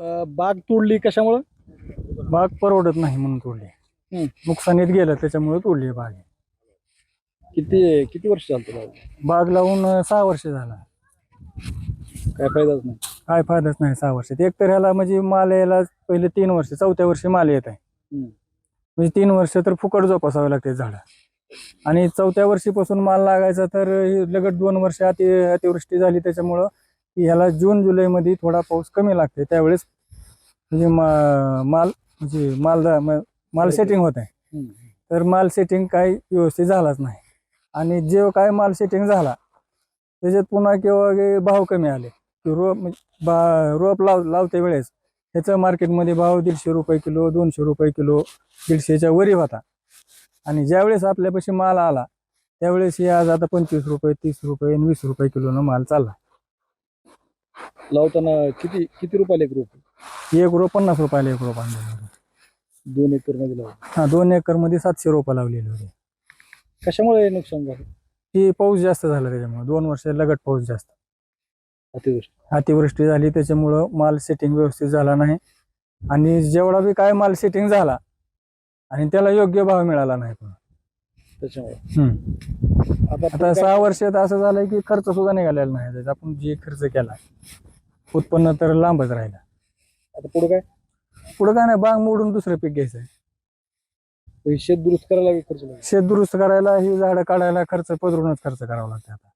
बाग तोडली कशामुळं? बाग परवडत नाही म्हणून तोडली. हम्म. नुकसानीत गेलं त्याच्यामुळे तोडली बाग. किती किती वर्ष चालतं बाग? बाग लावून 6 वर्ष झाला. काय फायदाच नाही. काय फायदाच नाही 6 वर्षात. एक तर ह्याला म्हणजे माल यायला पहिले 3 वर्ष, 4थ्या वर्षी माल येत आहे. हम्म. म्हणजे 3 वर्ष तर फुकट जोपासावे लागते झाड. आणि 4थ्या वर्षीपासून माल लागायचा तर लगट 2 वर्ष अतिवृष्टी झाली त्याच्यामुळं ह्याला जून जुलैमध्ये थोडा पाऊस कमी लागते. त्यावेळेस म्हणजे माल म्हणजे माल सेटिंग होत आहे. हम्म. तर माल सेटिंग काही व्यवस्थित झालाच नाही. आणि जे काय माल सेटिंग झाला त्याच्यात पुन्हा किंवा भाव कमी आले की रोप लावते वेळेस ह्याचा मार्केटमध्ये भाव 150 रुपये किलो, 200 रुपये किलो, 150च्या वरी होता. आणि ज्यावेळेस आपल्यापाशी माल आला त्यावेळेस हे आज आता 25 रुपये, 30 रुपये आणि 20 रुपये किलोनं माल चालला. लावताना किती किती रुपयाला एक रोप? एक रोप 50 रुपयाला एक रोप आणलेलं होतं. 2 एकर मध्ये लावलं. हा, 2 एकरमध्ये 700 रोपं लावलेली होती. कशामुळे नुकसान झालं? ही पाऊस जास्त झाला त्याच्यामुळे 2 वर्ष लगट पाऊस जास्त, अतिवृष्टी. अतिवृष्टी झाली त्याच्यामुळं माल सेटिंग व्यवस्थित झाला नाही. आणि जेवढा बी काय माल सेटिंग झाला आणि त्याला योग्य भाव मिळाला नाही पुन्हा. त्याच्यामुळे आता 6 वर्षात असं झालंय की खर्च सुद्धा निघालेला नाही त्याचा. आपण जे खर्च केला उत्पन्न तर लांबच राहिला. आता पुढे काय? पुढे काय नाही, बाग मोडून दुसरं पीक घ्यायचं आहे. शेत दुरुस्त करायला खर्च लागेल. शेत दुरुस्त करायला ही झाडं काढायला खर्च पदरूनच खर्च करावा लागतो आता.